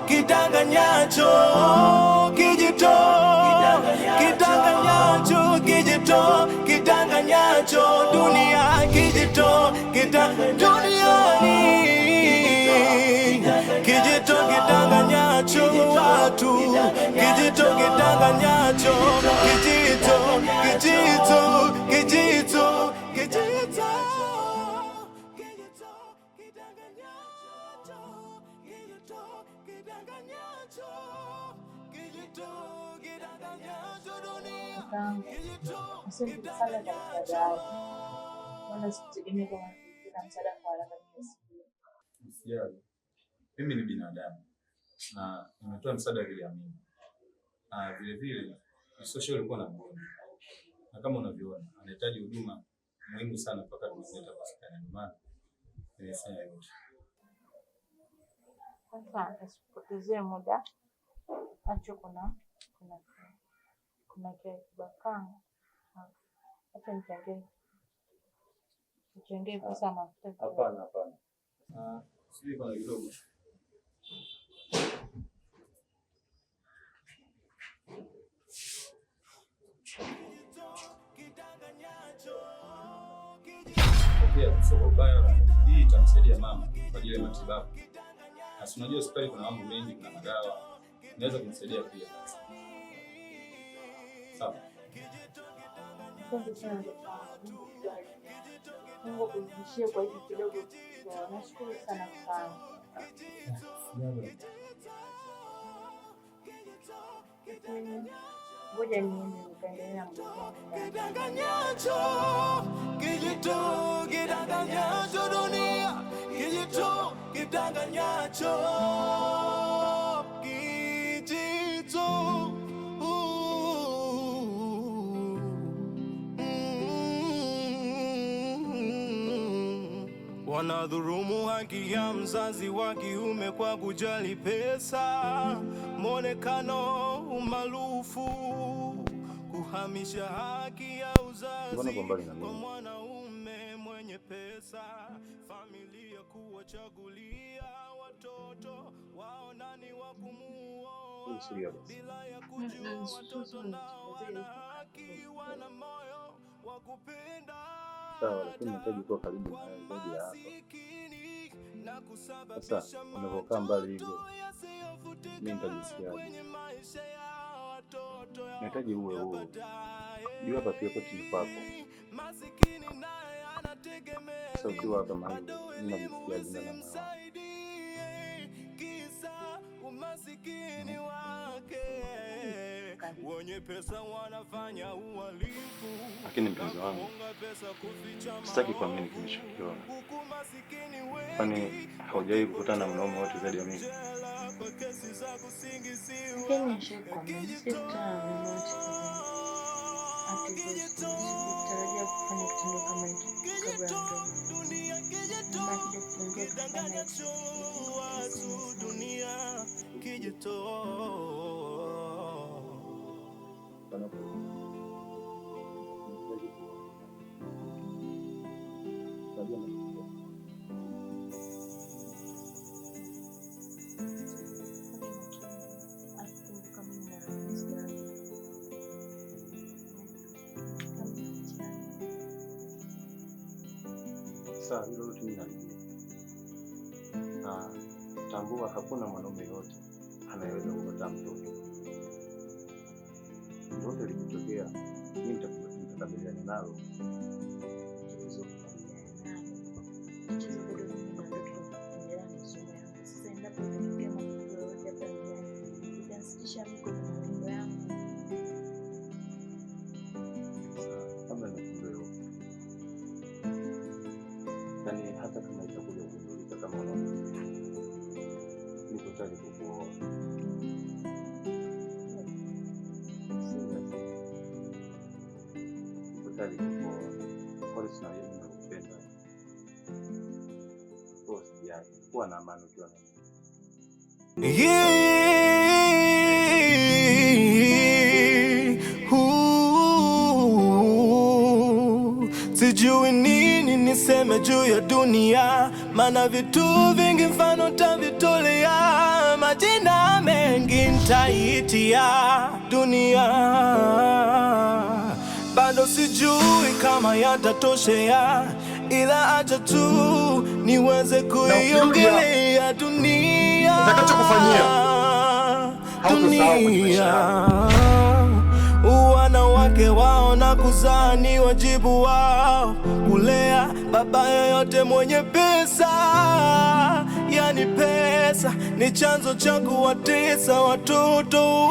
kidanganyacho, kijito kidanganyacho, kijito kidanganyacho, dunia kijito duniani, kijito kidanganyacho watu, kijito kidanganyacho, kijito Asante sana kwa msaada wako. Mbona sitegemea kama ningepata msaada kwa haraka kiasi hicho? Usijali. Mimi ni binadamu na nimetoa msaada vile amini. Vile vile social ulikuwa na mgonjwa. Na kama unavyoona anahitaji huduma muhimu sana mpaka tunaleta hospitali ya nyumbani. Nimefanya yote. Sasa asipotezee muda. Acho kuna kibakanga. Acha nichangie pesa mafuta. Hapana. Sisi kwa kidogo. Sio ubaya, hii itamsaidia mama kwa ajili ya matibabu. Na unajua hospitali kuna mambo mengi, kuna madawa. Inaweza kumsaidia pia. Sawa. Asante sana. Mungu akushie kwa hiyo kidogo. Nashukuru sana sana. Ngoja niende nikaendelee na mgonjwa. Kidanganyacho, kijito kidanganyacho dunia, kijito kidanganyacho, kijito. Wanadhulumu haki ya mzazi wa kiume kwa kujali pesa, mwonekano, umaarufu, kuhamisha haki ya uzazi kwa mwanaume mwenye pesa, familia kuwachagulia watoto wao nani wa kumuoa bila ya kujua watoto nao wana haki, wana moyo wa kupenda. Sawa, lakini nahitaji kuwa karibu na zaidi ya hapa. Sasa unapokaa mbali hivyo, mimi nitajisikiaje? Nahitaji uwe huo. Jua hapa pia kwa chini kwako. Sasa ukiwa hapa mahali, mimi najisikiaje na mama? Umasikini wake wenye pesa wanafanya uhalifu. Lakini mpenzi wangu, sitaki kuamini kilichokiona. Kwani haujawahi kukutana na mwanaume wote zaidi ya mimi? Lakini sikukutana na mwanaume sitarajia kufanya kitendo kama hiki kabla ya ndoa. Sasa hilo lote mimi nalijua. Na tambua hakuna mwanaume yote anayeweza kupata mtoto. Ndoto likitokea, mimi nitakabiliana nalo. Yaani hata kama itakuja kugundulika kama unaona, niko tayari kukuoa. Niko tayari kukuoa. Kwa hiyo sina yeye nakupenda. Kwa sijali, kuwa na amani ukiwa na mimi. Sijui nini niseme juu ya dunia, maana vitu vingi mfano tavitolea maji majina mengi nitaitia dunia, bado sijui kama yatatoshea, ila acha tu niweze kuiongelea dunia. Nitakachokufanyia dunia. Wanawake wao na kuzaa ni wajibu wao, kulea baba yoyote mwenye pesa. Yani pesa ni chanzo cha kuwatesa watoto.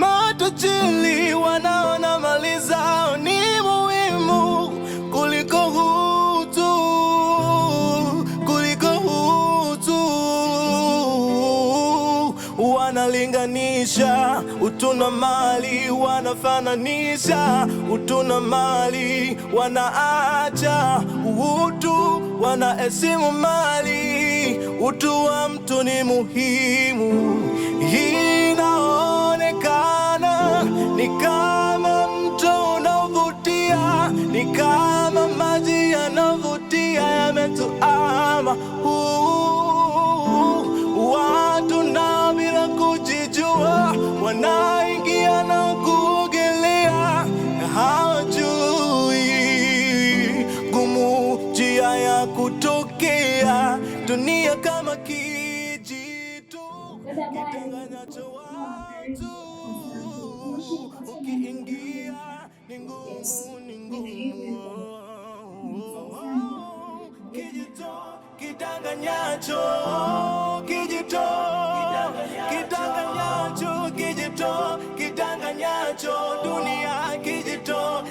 Matajiri wanaona mali zao ni muhimu kuliko utu. Wanalinganisha utu na mali, wanafananisha utu na mali, wanaacha utu, wanaheshimu mali. Utu wa mtu ni muhimu. Inaonekana ni kama mto unavutia, ni kama maji yanavutia, yametuama. Watu na bila kujijua wanaingia na kuogelea, hawajui gumu njia ya kutokea. Dunia kama kijitu kitanganyacho watu, ukiingia ni ngumu, ni ngumu. Kijito kitanganyacho, kijito kitanganyacho, kijito kitanganyacho dunia, kijito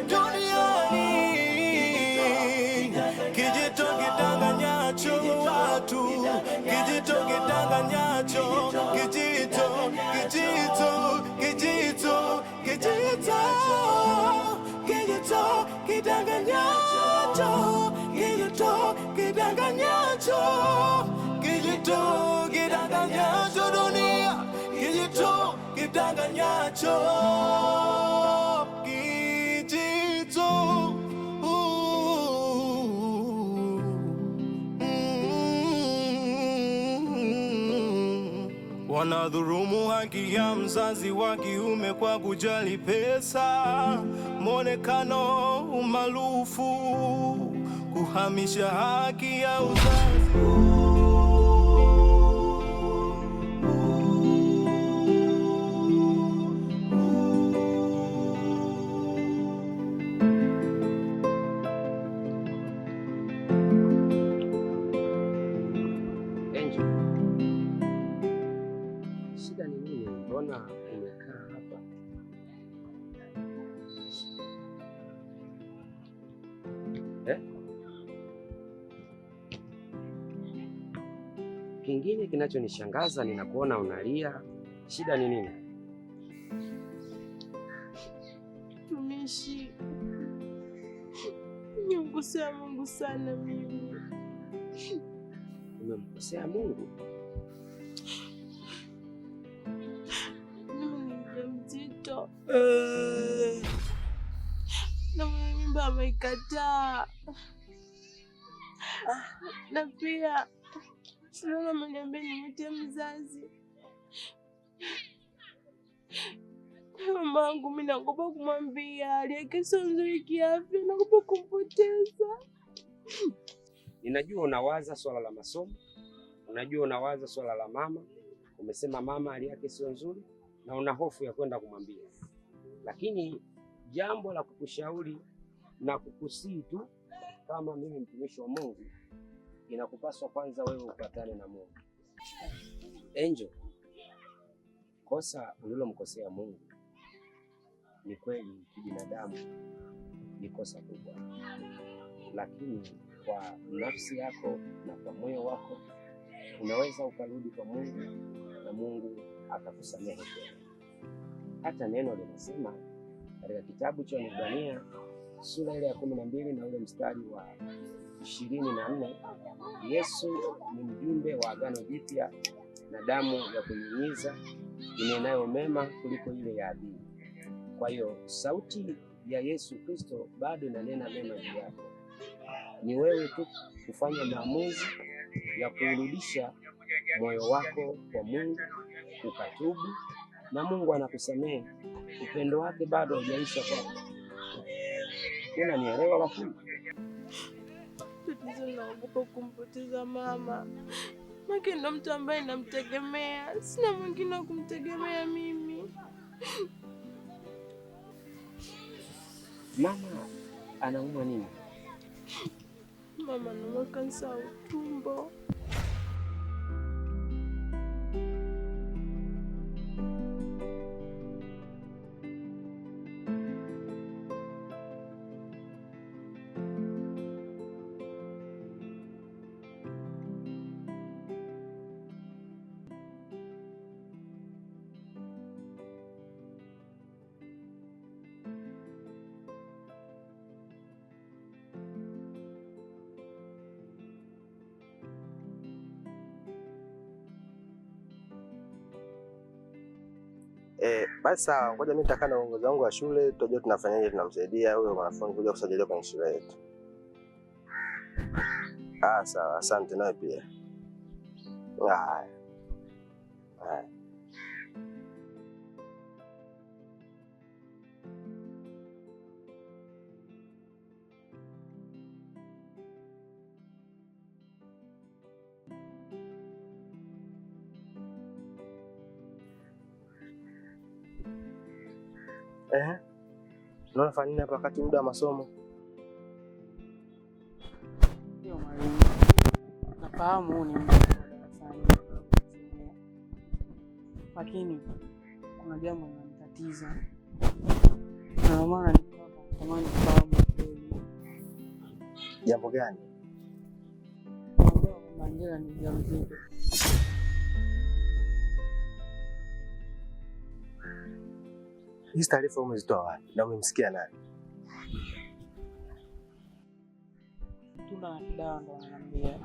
duniani, kijito kitanganyacho watu, kijito kitanganyacho, kijito kitanganyacho, kijito kitanganyacho, kijito kitanganyacho dunia, kijito kitanganyacho, kijito. Wanadhulumu haki ya mzazi wa kiume kwa kujali pesa, mwonekano, umaarufu, kuhamisha haki ya uzazi. Shida ni nini? Mbona umekaa hapa? Kingine kinachonishangaza ninakuona unalia. Shida ni nini? Tumishi, nimemkosea Mungu sana mimi. Umemkosea Mungu? Mimi ni mjamzito na mwenye mimba ameikataa, na pia Shulona ameniambia nimwite mzazi. Mama wangu mimi naogopa kumwambia, hali yake sio nzuri kiafya, naogopa kumpoteza. Ninajua unawaza swala la masomo, unajua unawaza swala la mama. Umesema mama hali yake sio nzuri na una hofu ya kwenda kumwambia, lakini jambo la kukushauri na kukusii tu kama mimi mtumishi wa Mungu, inakupaswa kwanza wewe upatane na Mungu. Angel, kosa ulilomkosea Mungu ni kweli kibinadamu, ni kosa kubwa, lakini kwa nafsi yako na kwa moyo wako unaweza ukarudi kwa Mungu na Mungu akakusamehe. Hata neno linasema katika kitabu cha Waebrania sura ile ya 12 na ule mstari wa 24, Yesu ni mjumbe wa agano jipya na damu ya kunyunyiza inenayo mema kuliko ile ya adili. Kwa hiyo sauti ya Yesu Kristo bado inanena mema juu yako. Ni wewe tu kufanya maamuzi ya kurudisha moyo wako kwa Mungu, ukatubu, na Mungu anakusamehe. Upendo wake bado haujaisha kwako. Unanielewa rafiki? Tatizo naogopa kumpoteza mama. Mama ndo mtu ambaye namtegemea. Sina mwingine wa kumtegemea mimi. Mama anaumwa nini? Mama anaumwa kansa ya utumbo. Basi sawa, ngoja mimi nitakaa na uongozi wangu wa shule, tutajua tunafanyaje, tunamsaidia huyo mwanafunzi kuja kusajiliwa kwenye shule yetu. Sawa, asante nawe pia. Haya. Unafanya nini hapa wakati muda wa masomo? Ndio mwalimu. Nafahamu ni muda wa darasani. Lakini kuna jambo linanitatiza. Na maana natamani kufahamu kweli. Jambo gani? Angela ni mjamzito. Hizi taarifa umezitoa wapi na umemsikia nani? Tuna dawa ndo ananiambia.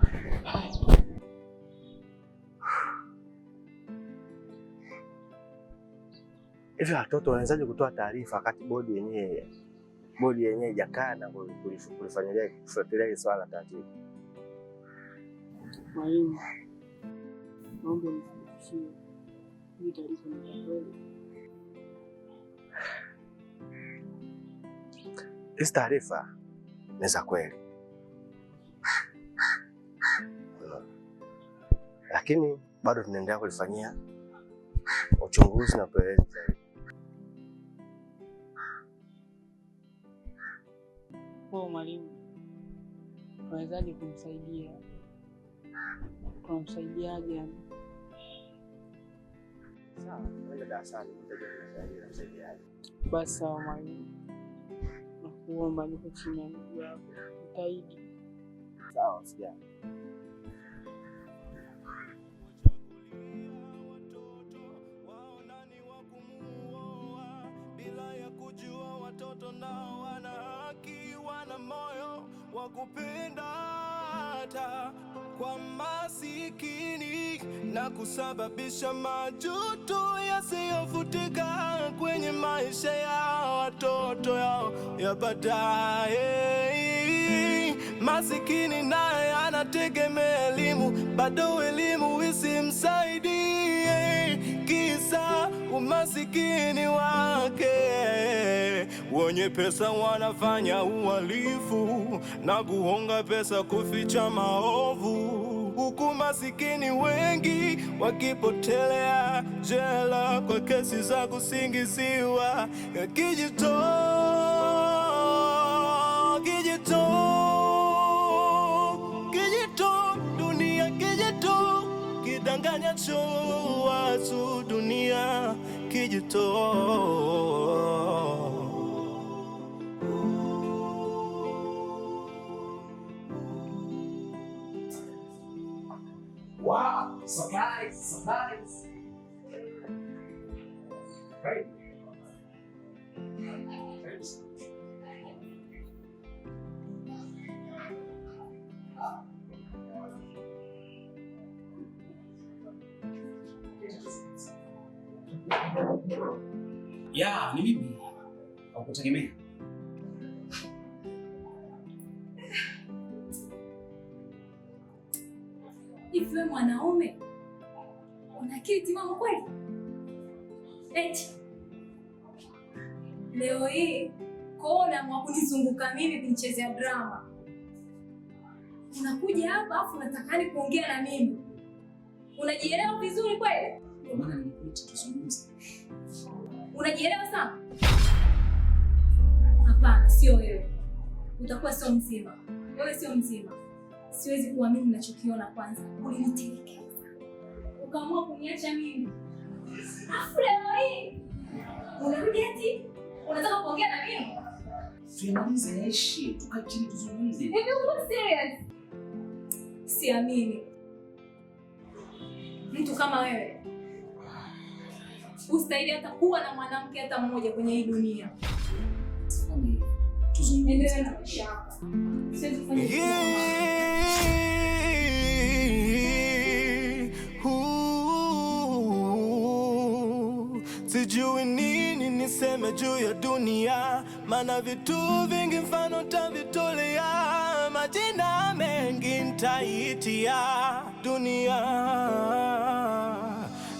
Hivi watoto wanawezaje kutoa taarifa wakati bodi yenyewe haijakaa na kufuatilia swala taratibu? Mwalimu, naomba unifikishie hii taarifa ni kweli. Hizi taarifa ni za kweli, lakini bado tunaendelea kulifanyia uchunguzi na upelelezi zaidi. Mwalimu, tunawezaje kumsaidia? Tunamsaidiaje yani? Sawa, wewe darasani msaidiaje? Basi sawa mwalimu. Nakuomba niko chini ya miguu yako. Utaidi. Sawa, sijali. Bila ya kujua watoto nao wana haki, wana moyo wa kupenda hata kwa masikini na kusababisha majuto yasiyofutika kwenye maisha ya watoto yao ya baadaye. Masikini naye anategemea elimu, bado elimu isimsaidie, kisa umasikini wake. Wenye pesa wanafanya uhalifu na kuhonga pesa kuficha maovu, huku masikini wengi wakipotelea jela kwa kesi za kusingiziwa. Kijito dunia, kijito kidanganyacho watu, dunia kijito. Wow, surprise. Right. Ya, ni mimi. Hakutegemea. Hivi wewe mwanaume una akili timamu kweli? Eti leo hii unaamua kunizunguka mimi kunichezea drama. Unakuja hapa afu unatakani kuongea na mimi. Unajielewa vizuri kweli? Ndio maana nimekuita tuzungumze. Unajielewa sana? Hapana, sio wewe. Utakuwa sio mzima. Wewe sio mzima. Siwezi kuamini ninachokiona kwanza. Ulinitelekeza. Ukaamua kuniacha mimi. Afu leo hii unarudi eti unataka kuongea na mimi? Tuimalize ishi, tukae chini tuzungumze. Hivi uko serious? Siamini. Mtu kama wewe ustahili hata kuwa na mwanamke hata mmoja kwenye hii dunia. Endelea na maisha yako. Siwezi kufanya kitu. Sijui nini niseme juu ya dunia, maana vitu vingi mfano tavitolea, majina mengi nitaitia dunia,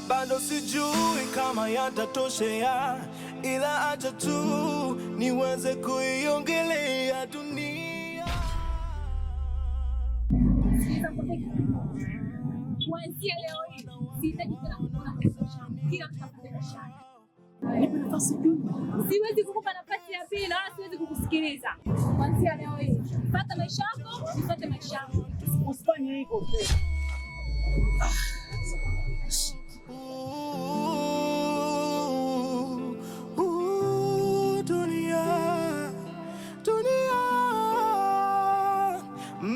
bado sijui kama yatatoshea, ila acha tu niweze kuiongelea dunia. Kuanzia leo hii sihitaji tena kuona kila mtu anapenda shaka. Siwezi kukupa nafasi ya pili na wala siwezi kukusikiliza. Kuanzia leo hii pata maisha yako, nipate maisha yangu. Usifanye hivyo.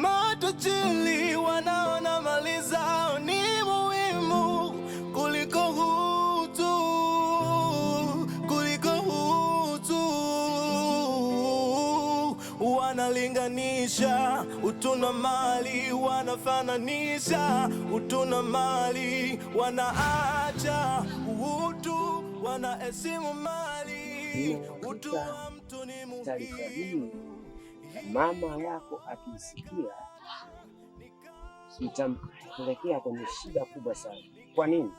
Matajiri wanaona mali zao ni muhimu kuliko utu, wanalinganisha utu na mali, wanafananisha utu na mali, wanaacha utu, wanaheshimu mali. Utu wa mtu ni muhimu. Mama yako akisikia itampelekea kwenye shida kubwa sana. Kwa nini?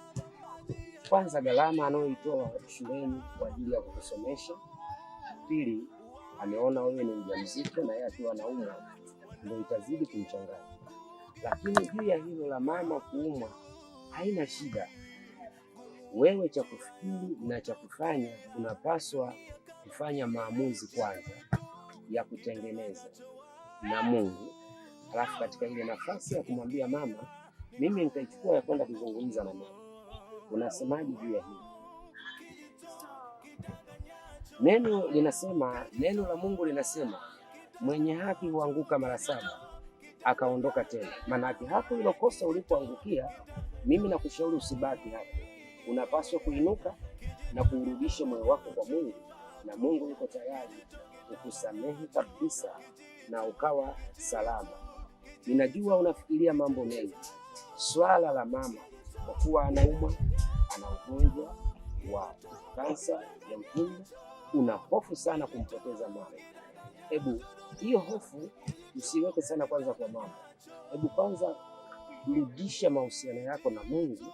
Kwanza, gharama anayoitoa shuleni kwa ajili ya kukusomesha. Pili, ameona wewe ni mjamzito na yeye akiwa anaumwa, ndio itazidi kumchanganya. Lakini juu ya hilo la mama kuumwa, haina shida. Wewe cha kufikiri na cha kufanya, unapaswa kufanya maamuzi kwanza ya kutengeneza na Mungu, alafu katika ile nafasi ya kumwambia mama, mimi nitaichukua ya kwenda kuzungumza na mama. Unasemaje juu ya hili? Neno la Mungu linasema mwenye haki huanguka mara 7 akaondoka tena. Maana yake hapo ile kosa ulipoangukia, mimi nakushauri usibaki hapo. Unapaswa kuinuka na kurudisha moyo wako kwa Mungu, na Mungu yuko tayari kukusamehe kabisa na ukawa salama. Ninajua unafikiria mambo mengi. Swala la mama kwa kuwa anaumwa, ana ugonjwa wa kansa ya mtumbo, una hofu sana kumpoteza mama. Hebu hiyo hofu usiweke sana kwanza kwa mama. Hebu kwanza rudisha mahusiano yako na Mungu.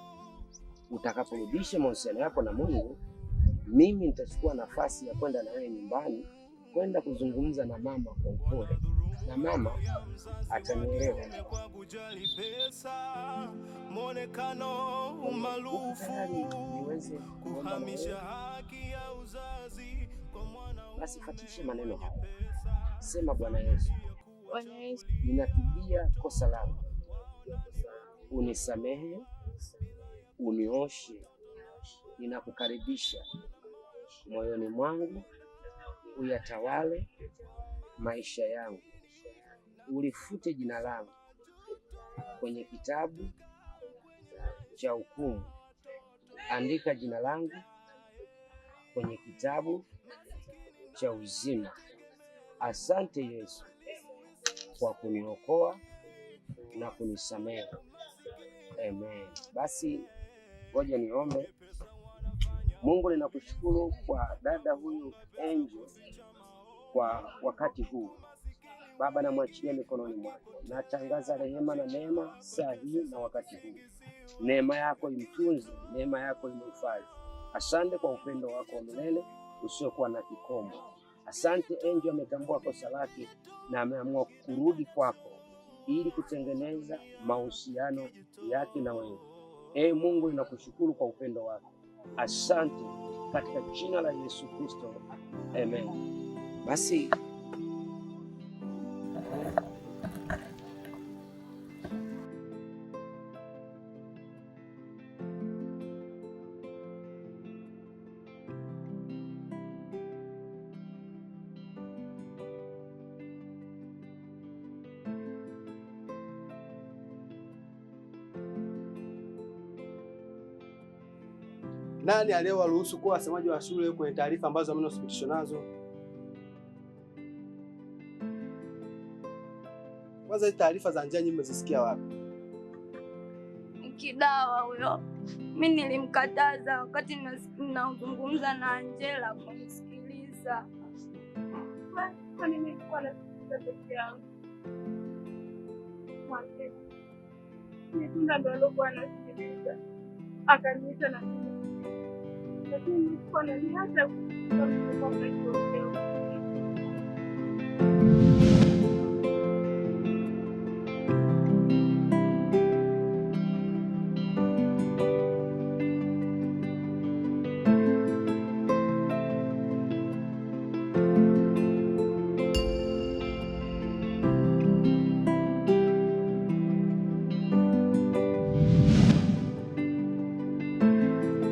Utakaporudisha mahusiano yako na Mungu, mimi nitachukua nafasi ya kwenda na wewe nyumbani, kwenda kuzungumza na mama kwa upole, na mama atanielewa. Mwonekano umaarufu, kuhamisha haki ya uzazi kwa mwana. Basi fatishe maneno haya. Sema, Bwana Yesu, Bwana Yesu, ninatubia kosa langu, unisamehe, unioshe. Ninakukaribisha moyoni mwangu, uyatawale maisha yangu. Ulifute jina langu kwenye kitabu cha hukumu. Andika jina langu kwenye kitabu cha uzima. Asante Yesu kwa kuniokoa na kunisamehe. Amen. Basi ngoja niombe. Mungu ninakushukuru kwa dada huyu Angel kwa wakati huu. Baba, namwachilia mikononi mwako. Natangaza rehema na neema saa hii na wakati huu. Neema yako imtunze, neema yako imhifadhi. Asante kwa upendo wako wa milele usiokuwa na kikomo. Asante Angel ametambua kosa lake na ameamua kurudi kwako ili kutengeneza mahusiano yake na wewe. Mungu ninakushukuru kwa upendo wako. Asante katika jina la Yesu Kristo. Amen. Basi nani aliyewaruhusu kuwa wasemaji wa shule kwenye taarifa ambazo hamna uthibitisho nazo? Kwanza hizi taarifa za njia nyinyi mmezisikia wapi? Kidawa huyo. Mimi nilimkataza wakati ninazungumza na Angela kumsikiliza. Kwa nini nilikuwa nasikiliza peke yangu? Mwanzo nitunda ndo alikuwa anasikiliza. Akaniita na lakini nilikuwa naniacha kwa mtu.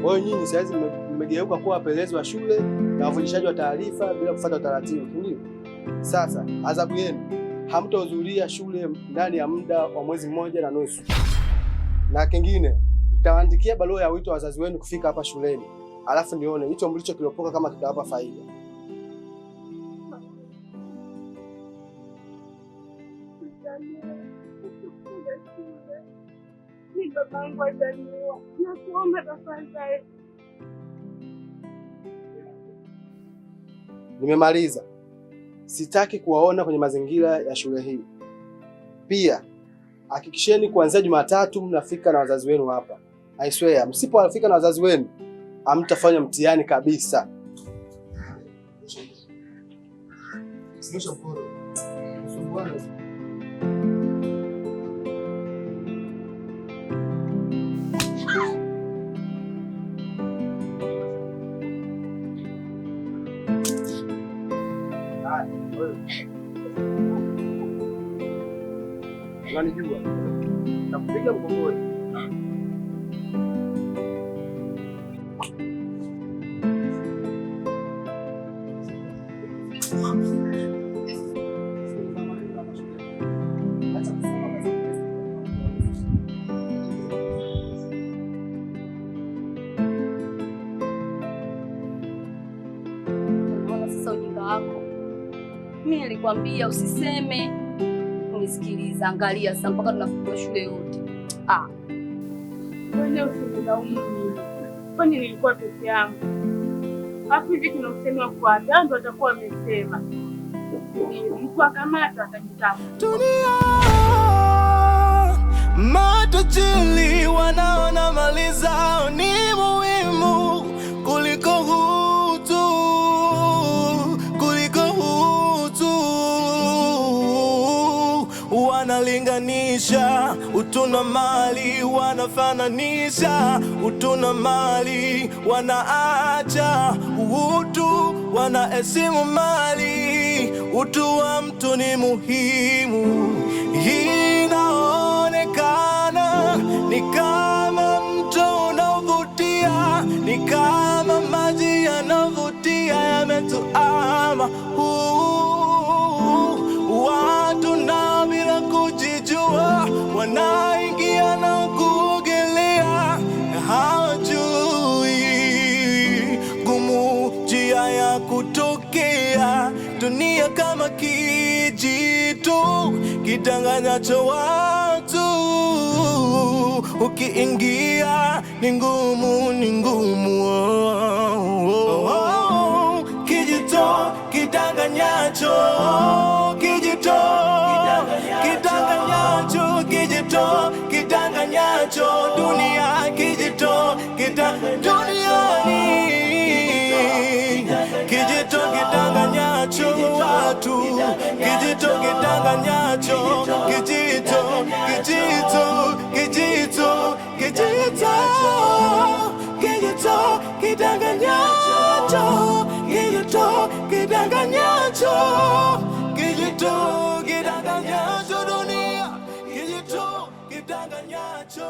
Kwa hiyo nyinyi sasa mmegeuka kuwa wapelelezi wa shule na wafundishaji wa taarifa bila kufuata utaratibu, ndio? Sasa adhabu yenu, hamtahudhuria shule ndani ya muda wa mwezi mmoja na nusu. Na kingine, nitawaandikia barua ya wito wa wazazi wenu kufika hapa shuleni. Alafu nione hicho mlicho kilopoka kama kitawapa faida. Babangu ataniua. Nakuomba tafadhali. Nimemaliza. Sitaki kuwaona kwenye mazingira ya shule hii. Pia hakikisheni kuanzia Jumatatu mnafika na wazazi wenu hapa. I swear, msipofika na wazazi wenu hamtafanya mtihani kabisa. Simamisha mkono. Unanijua. Nakupiga mgongoni. Sasa ujinga wako. Mimi nilikwambia usiseme. Unisikiliza, angalia sasa mpaka tunafika shule yote. Wewe usinilaumu mimi. Kwani nilikuwa peke yangu. Hapo hivi kuna usemi wa kufuata ndio atakuwa amesema. Mtu akamata atajitapa. Dunia matajiri wanaona mali zao ni muhimu kuliko utu, wanalinganisha utu na mali, wanafananisha utu na mali, wanaacha utu, wanaheshimu mali. Utu wa mtu ni muhimu. Hii inaonekana ni kama mto unaovutia, ni kama maji yanavutia yametuama. Watu na bila kujijua wanaingia na kuogelea, hawajui gumu njia ya kutokea. Dunia kama kijitu kidanganyacho watu. ukiingia ni ngumu, ni ngumu. Kijito kidanganyacho, kijito kidanganyacho, kijito kidanganyacho, dunia kijito duniani, kijito kidanganyacho watu, kijito kidanganyacho, kijito kijito kijito kijito kijito kidanganyacho, kijito kidanganyacho, kijito kidanganyacho dunia, kijito kidanganyacho.